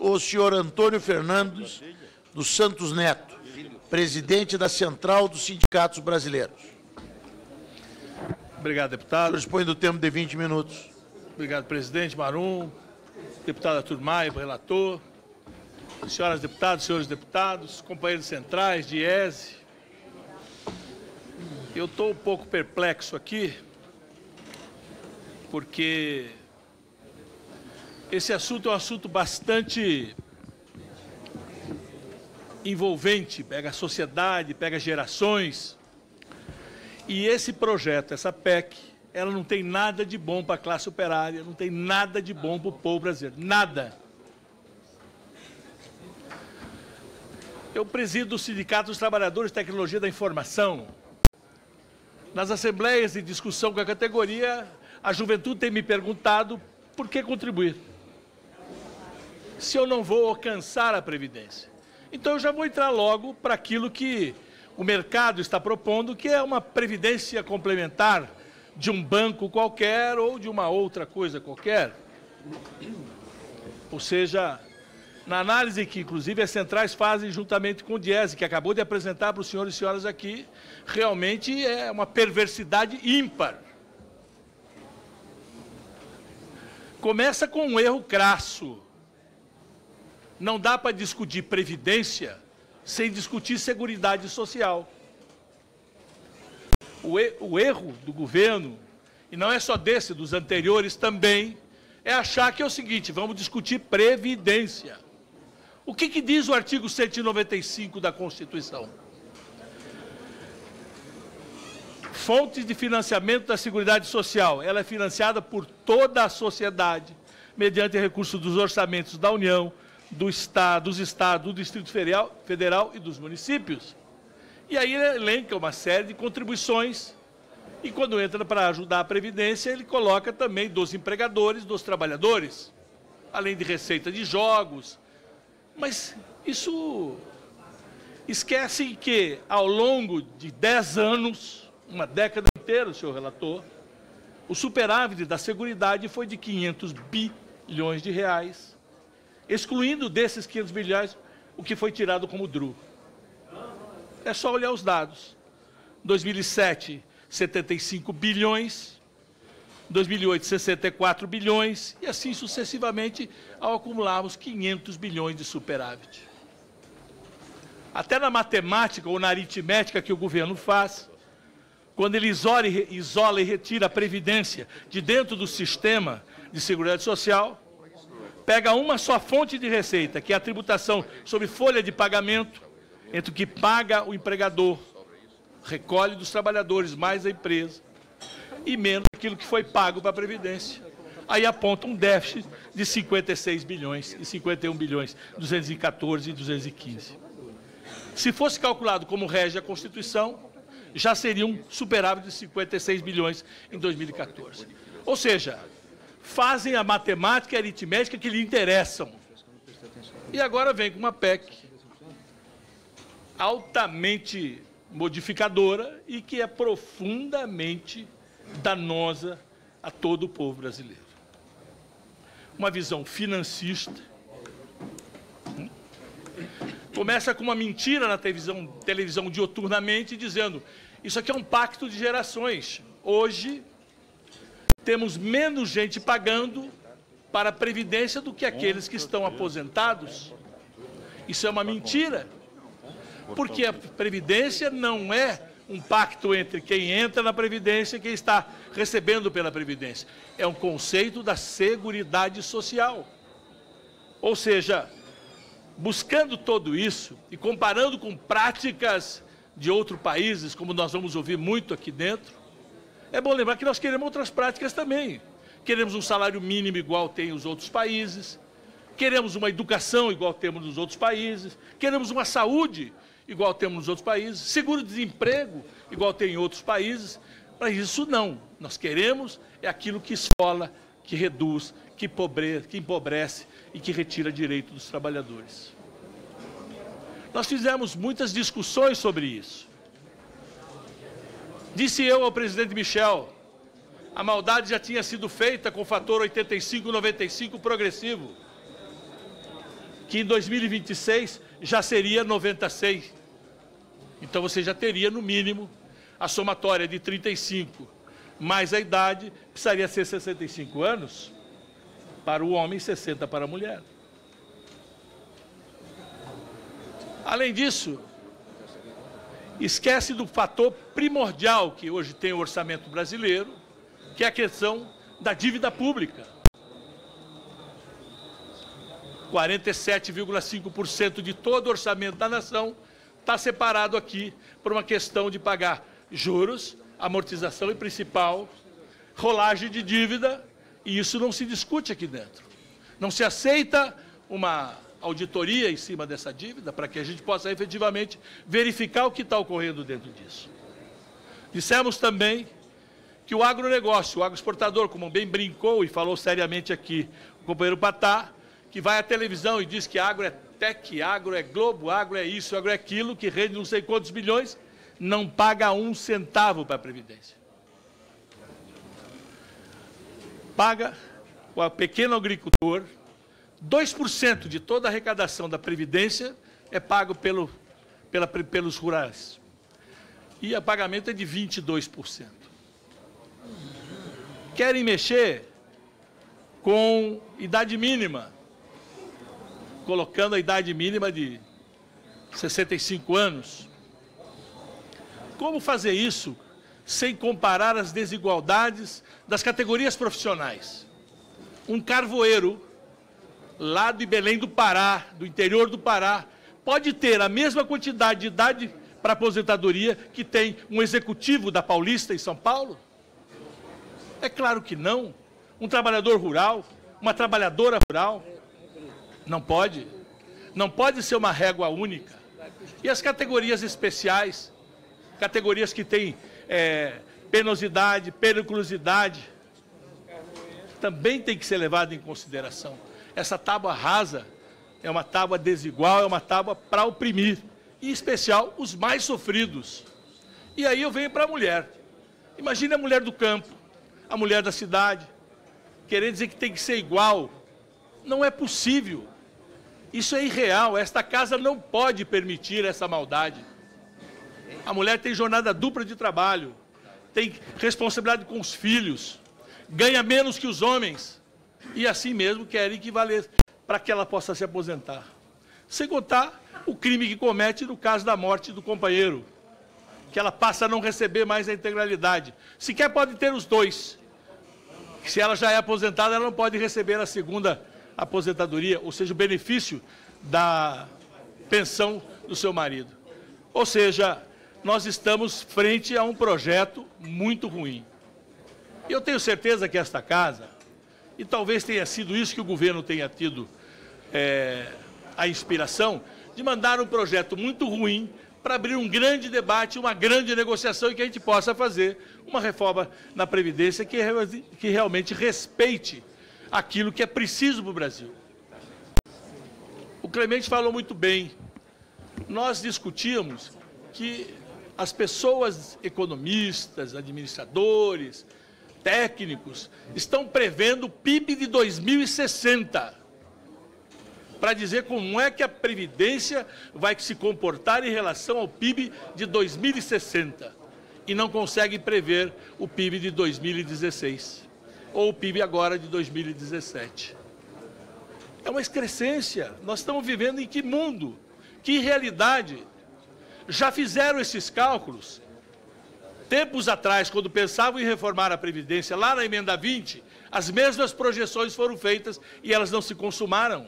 O senhor Antônio Fernandes dos Santos Neto, presidente da Central dos Sindicatos Brasileiros. Obrigado, deputado. O senhor dispõe do tempo de 20 minutos. Obrigado, presidente Marum, deputado Arthur Maia, relator, senhoras deputadas, senhores deputados, companheiros centrais, DIESE. Eu estou um pouco perplexo aqui, porque esse assunto é um assunto bastante envolvente, pega a sociedade, pega gerações. E esse projeto, essa PEC, ela não tem nada de bom para a classe operária, não tem nada de bom para o povo brasileiro, nada. Eu presido o Sindicato dos Trabalhadores de Tecnologia da Informação. Nas assembleias de discussão com a categoria, a juventude tem me perguntado por que contribuir, se eu não vou alcançar a Previdência. Então eu já vou entrar logo para aquilo que o mercado está propondo, que é uma previdência complementar de um banco qualquer ou de uma outra coisa qualquer. Ou seja, na análise que, inclusive, as centrais fazem juntamente com o DIESE, que acabou de apresentar para os senhores e senhoras aqui, realmente é uma perversidade ímpar. Começa com um erro crasso. Não dá para discutir previdência sem discutir seguridade social. O erro do governo, e não é só desse, dos anteriores também, é achar que é o seguinte: vamos discutir previdência. O que diz o artigo 195 da Constituição? Fontes de financiamento da Seguridade Social. Ela é financiada por toda a sociedade, mediante recursos dos orçamentos da União, dos estados, do Distrito Federal e dos municípios. E aí ele elenca uma série de contribuições, e quando entra para ajudar a Previdência, ele coloca também dos empregadores, dos trabalhadores, além de receita de jogos. Mas isso esquece que, ao longo de 10 anos, uma década inteira, senhor relator, o superávit da Seguridade foi de 500 bilhões de reais, excluindo desses 500 bilhões o que foi tirado como DRU. É só olhar os dados. 2007, 75 bilhões, 2008, 64 bilhões, e assim sucessivamente, ao acumularmos 500 bilhões de superávit. Até na matemática ou na aritmética que o governo faz, quando ele isola e retira a Previdência de dentro do sistema de Seguridade Social, pega uma só fonte de receita, que é a tributação sobre folha de pagamento, entre o que paga o empregador, recolhe dos trabalhadores mais a empresa, e menos aquilo que foi pago para a Previdência. Aí aponta um déficit de 56 bilhões e 51 bilhões, 214 e 215. Se fosse calculado como rege a Constituição, já seria um superávit de 56 bilhões em 2014. Ou seja, fazem a matemática e a aritmética que lhe interessam. E agora vem com uma PEC altamente modificadora e que é profundamente danosa a todo o povo brasileiro. Uma visão financista. Começa com uma mentira na televisão dioturnamente, dizendo: isso aqui é um pacto de gerações. Hoje temos menos gente pagando para a Previdência do que aqueles que estão aposentados. Isso é uma mentira, porque a Previdência não é um pacto entre quem entra na Previdência e quem está recebendo pela Previdência. É um conceito da Seguridade Social. Ou seja, buscando tudo isso e comparando com práticas de outros países, como nós vamos ouvir muito aqui dentro, é bom lembrar que nós queremos outras práticas também. Queremos um salário mínimo igual tem os outros países, queremos uma educação igual temos nos outros países, queremos uma saúde igual temos nos outros países, seguro-desemprego igual tem em outros países. Para isso, não. Nós queremos é aquilo que esfola, que reduz, que empobrece e que retira direito dos trabalhadores. Nós fizemos muitas discussões sobre isso. Disse eu ao presidente Michel, a maldade já tinha sido feita com o fator 85 e 95 progressivo. que em 2026 já seria 96. Então você já teria, no mínimo, a somatória de 35 mais a idade, precisaria ser 65 anos para o homem e 60 para a mulher. Além disso, esquece do fator primordial que hoje tem o orçamento brasileiro, que é a questão da dívida pública. 47,5% de todo o orçamento da nação está separado aqui por uma questão de pagar juros, amortização e principal, rolagem de dívida, e isso não se discute aqui dentro. Não se aceita uma auditoria em cima dessa dívida para que a gente possa efetivamente verificar o que está ocorrendo dentro disso. Dissemos também que o agronegócio, o agroexportador, como bem brincou e falou seriamente aqui o companheiro Patá, que vai à televisão e diz que agro é tech, agro é Globo, agro é isso, agro é aquilo, que rende não sei quantos bilhões, não paga um centavo para a Previdência. Paga o pequeno agricultor, 2% de toda a arrecadação da Previdência é pago pelos rurais. E o pagamento é de 22%. Querem mexer com idade mínima, colocando a idade mínima de 65 anos. Como fazer isso sem comparar as desigualdades das categorias profissionais? Um carvoeiro, lá de Belém do Pará, do interior do Pará, pode ter a mesma quantidade de idade para aposentadoria que tem um executivo da Paulista em São Paulo? É claro que não. Um trabalhador rural, uma trabalhadora rural, não pode. Não pode ser uma régua única. E as categorias especiais, categorias que têm penosidade, periculosidade, também tem que ser levado em consideração. Essa tábua rasa é uma tábua desigual, é uma tábua para oprimir, em especial os mais sofridos. E aí eu venho para a mulher. Imagine a mulher do campo, a mulher da cidade, querer dizer que tem que ser igual. Não é possível. Isso é irreal. Esta casa não pode permitir essa maldade. A mulher tem jornada dupla de trabalho, tem responsabilidade com os filhos, ganha menos que os homens, e assim mesmo querem equivaler para que ela possa se aposentar. Sem contar o crime que comete no caso da morte do companheiro, que ela passa a não receber mais a integralidade. Sequer pode ter os dois. Se ela já é aposentada, ela não pode receber a segunda aposentadoria, ou seja, o benefício da pensão do seu marido. Ou seja, nós estamos frente a um projeto muito ruim. E eu tenho certeza que esta casa, e talvez tenha sido isso que o governo tenha tido a inspiração, de mandar um projeto muito ruim para abrir um grande debate, uma grande negociação e que a gente possa fazer uma reforma na Previdência que realmente respeite aquilo que é preciso para o Brasil. O Clemente falou muito bem. Nós discutíamos que as pessoas economistas, administradores, técnicos, estão prevendo o PIB de 2060, para dizer como é que a Previdência vai se comportar em relação ao PIB de 2060, e não conseguem prever o PIB de 2016, ou o PIB agora de 2017. É uma excrescência. Nós estamos vivendo em que mundo? Que realidade? Já fizeram esses cálculos? Tempos atrás, quando pensavam em reformar a Previdência, lá na emenda 20, as mesmas projeções foram feitas e elas não se consumaram.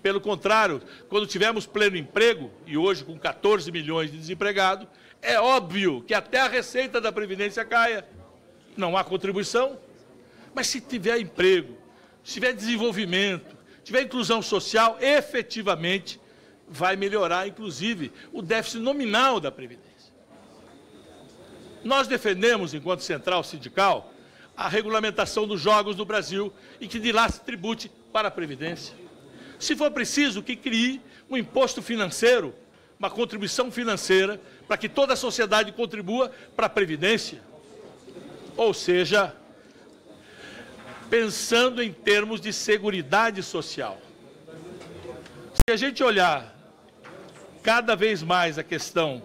Pelo contrário, quando tivemos pleno emprego, e hoje com 14 milhões de desempregados, é óbvio que até a receita da Previdência caia. Não há contribuição. Mas se tiver emprego, se tiver desenvolvimento, tiver inclusão social, efetivamente vai melhorar, inclusive, o déficit nominal da Previdência. Nós defendemos, enquanto central sindical, a regulamentação dos jogos no Brasil e que de lá se tribute para a Previdência. Se for preciso, que crie um imposto financeiro, uma contribuição financeira, para que toda a sociedade contribua para a Previdência. Ou seja, pensando em termos de seguridade social. Se a gente olhar cada vez mais a questão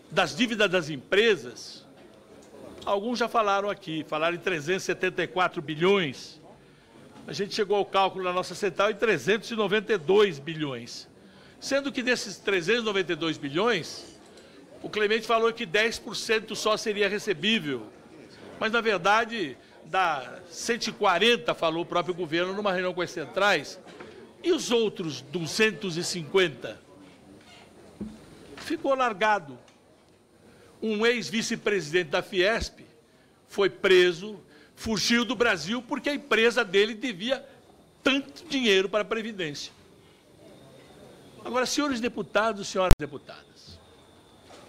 das dívidas das empresas, alguns já falaram aqui, falaram em 374 bilhões. A gente chegou ao cálculo na nossa central em 392 bilhões. Sendo que desses 392 bilhões, o Clemente falou que 10% só seria recebível. Mas, na verdade, dá 140, falou o próprio governo numa reunião com as centrais. E os outros 250? Ficou largado. Um ex-vice-presidente da Fiesp foi preso, fugiu do Brasil porque a empresa dele devia tanto dinheiro para a Previdência. Agora, senhores deputados, senhoras deputadas,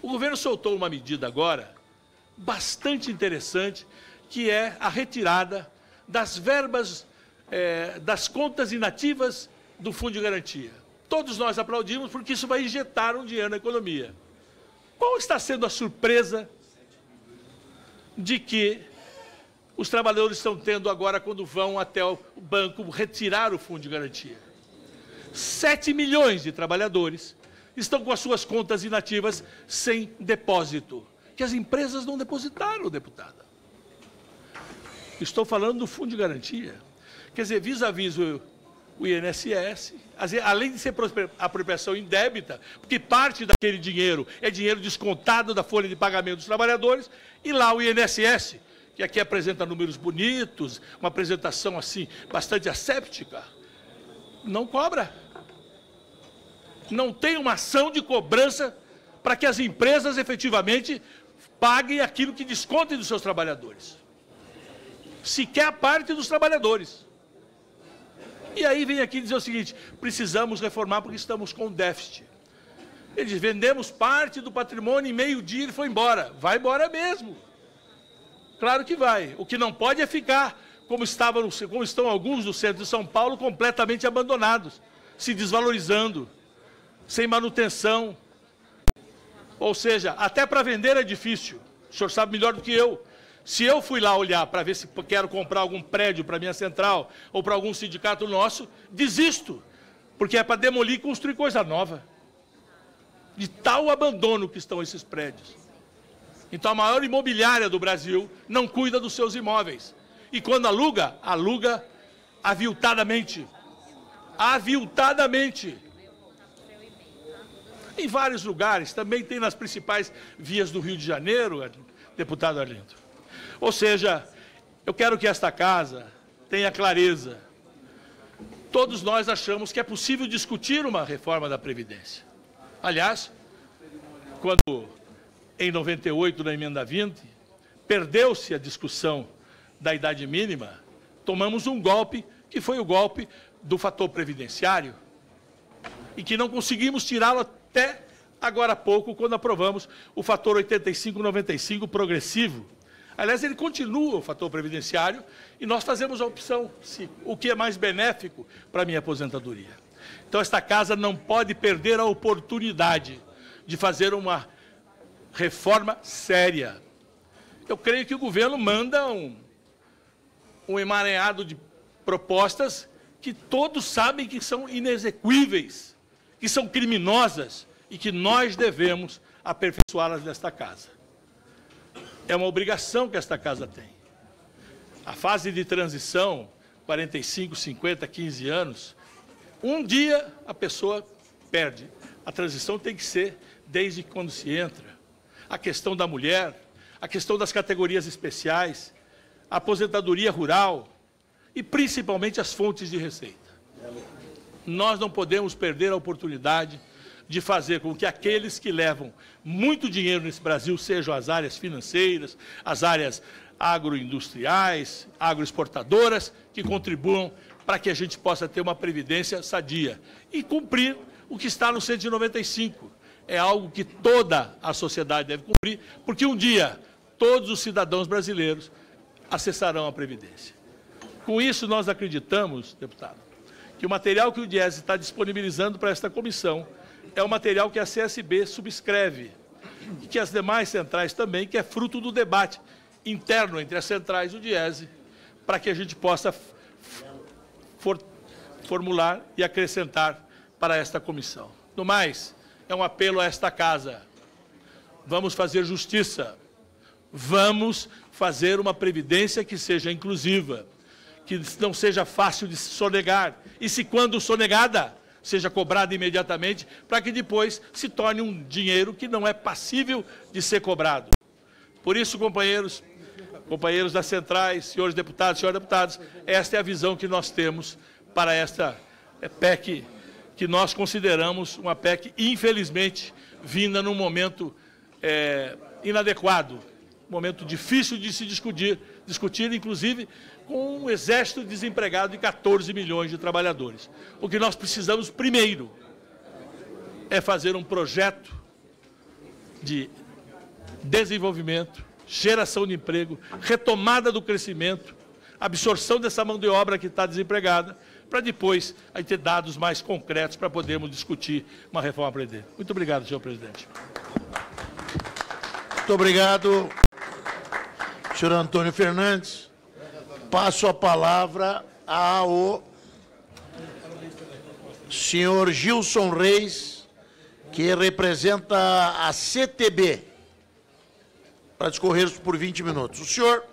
o governo soltou uma medida agora bastante interessante, que é a retirada das verbas das contas inativas do Fundo de Garantia. Todos nós aplaudimos porque isso vai injetar um dinheiro na economia. Qual está sendo a surpresa de que os trabalhadores estão tendo agora quando vão até o banco retirar o Fundo de Garantia? 7 milhões de trabalhadores estão com as suas contas inativas sem depósito, que as empresas não depositaram, deputada. Estou falando do Fundo de Garantia. Quer dizer, vis-à-vis o INSS, além de ser apropriação indébita, porque parte daquele dinheiro é dinheiro descontado da folha de pagamento dos trabalhadores, e lá o INSS, que aqui apresenta números bonitos, uma apresentação assim bastante asséptica, não cobra. Não tem uma ação de cobrança para que as empresas efetivamente paguem aquilo que descontem dos seus trabalhadores. Sequer a parte dos trabalhadores. E aí vem aqui dizer o seguinte: precisamos reformar porque estamos com déficit. Ele diz: vendemos parte do patrimônio em meio-dia e ele foi embora. Vai embora mesmo. Claro que vai. O que não pode é ficar como estão alguns do centro de São Paulo, completamente abandonados, se desvalorizando, sem manutenção. Ou seja, até para vender é difícil. O senhor sabe melhor do que eu. Se eu fui lá olhar para ver se quero comprar algum prédio para a minha central ou para algum sindicato nosso, desisto, porque é para demolir e construir coisa nova. De tal abandono que estão esses prédios. Então, a maior imobiliária do Brasil não cuida dos seus imóveis. E quando aluga, aluga aviltadamente. Aviltadamente. Em vários lugares, também tem nas principais vias do Rio de Janeiro, deputado Arlindo. Ou seja, eu quero que esta casa tenha clareza. Todos nós achamos que é possível discutir uma reforma da Previdência. Aliás, quando em 98, na emenda 20, perdeu-se a discussão da idade mínima, tomamos um golpe, que foi o golpe do fator previdenciário, e que não conseguimos tirá-lo até agora há pouco, quando aprovamos o fator 85-95 progressivo. Aliás, ele continua o fator previdenciário e nós fazemos a opção, o que é mais benéfico para a minha aposentadoria. Então, esta casa não pode perder a oportunidade de fazer uma reforma séria. Eu creio que o governo manda um emaranhado de propostas que todos sabem que são inexequíveis, que são criminosas e que nós devemos aperfeiçoá-las nesta casa. É uma obrigação que esta casa tem. A fase de transição, 45, 50, 15 anos, um dia a pessoa perde. A transição tem que ser desde quando se entra. A questão da mulher, a questão das categorias especiais, a aposentadoria rural e principalmente as fontes de receita. Nós não podemos perder a oportunidade de fazer com que aqueles que levam muito dinheiro nesse Brasil sejam as áreas financeiras, as áreas agroindustriais, agroexportadoras, que contribuam para que a gente possa ter uma previdência sadia e cumprir o que está no 195. É algo que toda a sociedade deve cumprir, porque um dia todos os cidadãos brasileiros acessarão a Previdência. Com isso, nós acreditamos, deputado, que o material que o Diese está disponibilizando para esta comissão é o material que a CSB subscreve e que as demais centrais também, que é fruto do debate interno entre as centrais e o Diese, para que a gente possa formular e acrescentar para esta comissão. No mais, é um apelo a esta casa. Vamos fazer justiça. Vamos fazer uma previdência que seja inclusiva, que não seja fácil de se sonegar. E se quando sonegada, seja cobrada imediatamente, para que depois se torne um dinheiro que não é passível de ser cobrado. Por isso, companheiros das centrais, senhores deputados, senhoras deputadas, esta é a visão que nós temos para esta PEC, que nós consideramos uma PEC, infelizmente, vinda num momento inadequado, um momento difícil de se discutir, inclusive, com um exército desempregado de 14 milhões de trabalhadores. O que nós precisamos, primeiro, é fazer um projeto de desenvolvimento, geração de emprego, retomada do crescimento, absorção dessa mão de obra que está desempregada, para depois aí ter dados mais concretos para podermos discutir uma reforma previdenciária. Muito obrigado, senhor presidente. Muito obrigado, senhor Antônio Fernandes. Passo a palavra ao senhor Gilson Reis, que representa a CTB, para discorrer por 20 minutos. O senhor